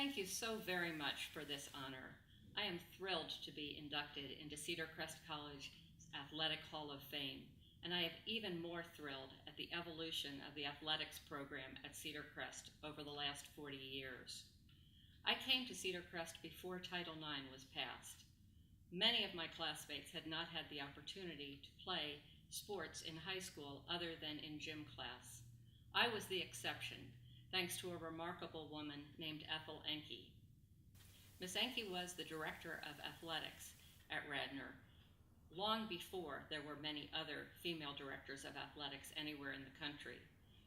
Thank you so very much for this honor. I am thrilled to be inducted into Cedar Crest College's Athletic Hall of Fame, and I am even more thrilled at the evolution of the athletics program at Cedar Crest over the last 40 years. I came to Cedar Crest before Title IX was passed. Many of my classmates had not had the opportunity to play sports in high school other than in gym class. I was the exception, thanks to a remarkable woman named Ethel Enke. Miss Enke was the director of athletics at Radnor long before there were many other female directors of athletics anywhere in the country.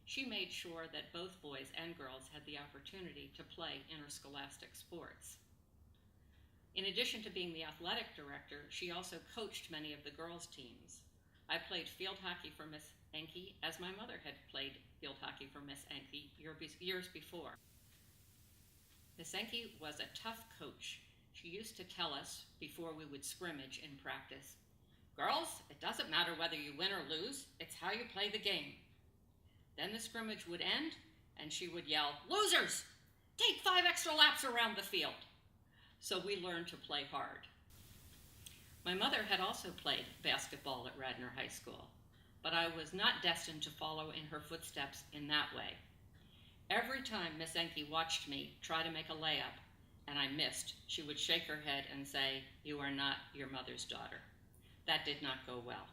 She made sure that both boys and girls had the opportunity to play interscholastic sports. In addition to being the athletic director, she also coached many of the girls' teams. I played field hockey for Miss Enke, as my mother had played field hockey for Miss Enke years before. Miss Enke was a tough coach. She used to tell us before we would scrimmage in practice, "Girls, it doesn't matter whether you win or lose, it's how you play the game." Then the scrimmage would end, and she would yell, "Losers, take 5 extra laps around the field." So we learned to play hard. My mother had also played basketball at Radnor High School, but I was not destined to follow in her footsteps in that way. Every time Miss Enke watched me try to make a layup and I missed, she would shake her head and say, "You are not your mother's daughter." That did not go well.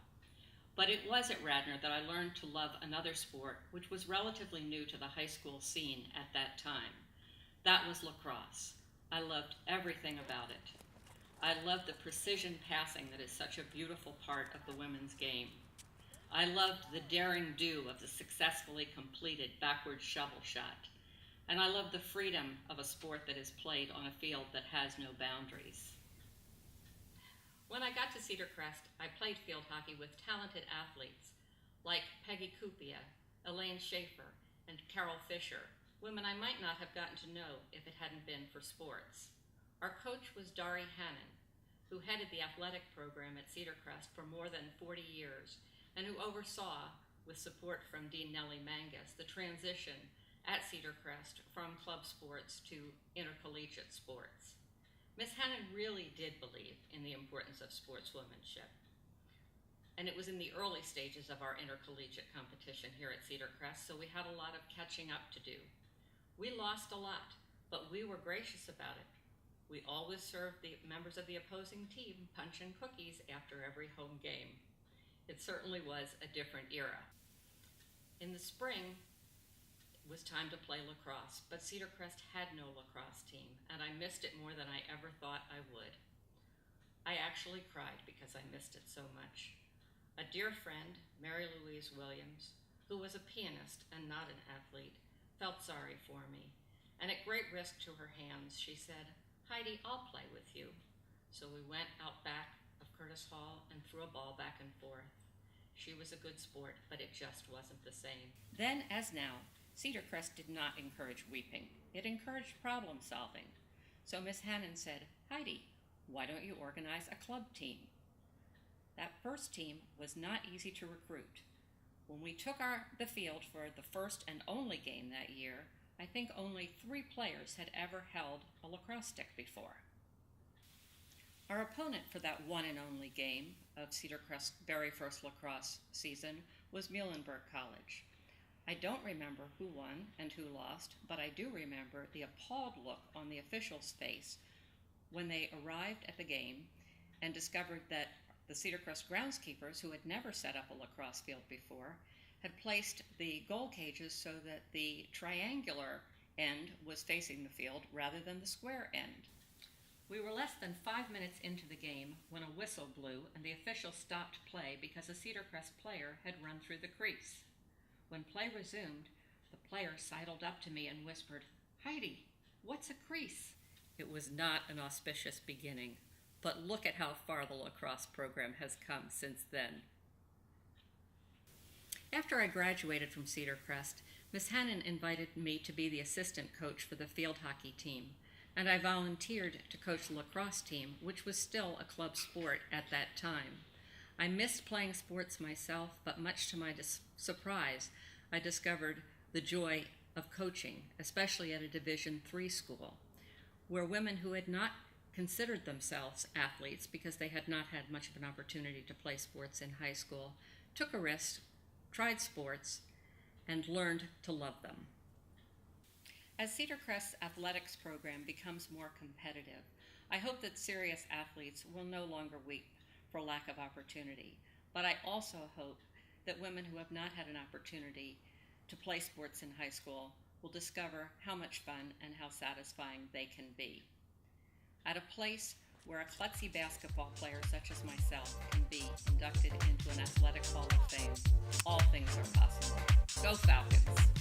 But it was at Radnor that I learned to love another sport which was relatively new to the high school scene at that time. That was lacrosse. I loved everything about it. I loved the precision passing that is such a beautiful part of the women's game. I loved the daring do of the successfully completed backward shovel shot. And I loved the freedom of a sport that is played on a field that has no boundaries. When I got to Cedar Crest, I played field hockey with talented athletes like Peggy Kupia, Elaine Schaefer, and Carol Fisher, women I might not have gotten to know if it hadn't been for sports. Our coach was Dari Hannon, who headed the athletic program at Cedar Crest for more than 40 years, and who oversaw, with support from Dean Nellie Mangus, the transition at Cedar Crest from club sports to intercollegiate sports. Miss Hannon really did believe in the importance of sportswomanship, and it was in the early stages of our intercollegiate competition here at Cedar Crest, so we had a lot of catching up to do. We lost a lot, but we were gracious about it. We always served the members of the opposing team punch and cookies after every home game. It certainly was a different era. In the spring, it was time to play lacrosse, but Cedar Crest had no lacrosse team, and I missed it more than I ever thought I would. I actually cried because I missed it so much. A dear friend, Mary Louise Williams, who was a pianist and not an athlete, felt sorry for me, and at great risk to her hands, she said, "Heidi, I'll play with you." So we went out back of Curtis Hall and threw a ball back and forth. She was a good sport, but it just wasn't the same. Then, as now, Cedar Crest did not encourage weeping. It encouraged problem solving. So Miss Hannon said, "Heidi, why don't you organize a club team?" That first team was not easy to recruit. When we took the field for the first and only game that year, I think only 3 players had ever held a lacrosse stick before. Our opponent for that one and only game of Cedar Crest's very first lacrosse season was Muhlenberg College. I don't remember who won and who lost, but I do remember the appalled look on the official's face when they arrived at the game and discovered that the Cedar Crest groundskeepers, who had never set up a lacrosse field before, had placed the goal cages so that the triangular end was facing the field rather than the square end. We were less than 5 minutes into the game when a whistle blew and the official stopped play because a Cedar Crest player had run through the crease. When play resumed, the player sidled up to me and whispered, "Heidi, what's a crease?" It was not an auspicious beginning, but look at how far the lacrosse program has come since then. After I graduated from Cedar Crest, Miss Hannon invited me to be the assistant coach for the field hockey team, and I volunteered to coach the lacrosse team, which was still a club sport at that time. I missed playing sports myself, but much to my surprise, I discovered the joy of coaching, especially at a Division III school. where women who had not considered themselves athletes because they had not had much of an opportunity to play sports in high school took a risk, tried sports, and learned to love them. As Cedar Crest's athletics program becomes more competitive, I hope that serious athletes will no longer weep for lack of opportunity, but I also hope that women who have not had an opportunity to play sports in high school will discover how much fun and how satisfying they can be. At a place where a klutzy basketball player such as myself can be inducted into an athletic hall of fame, all things are possible. Go Falcons!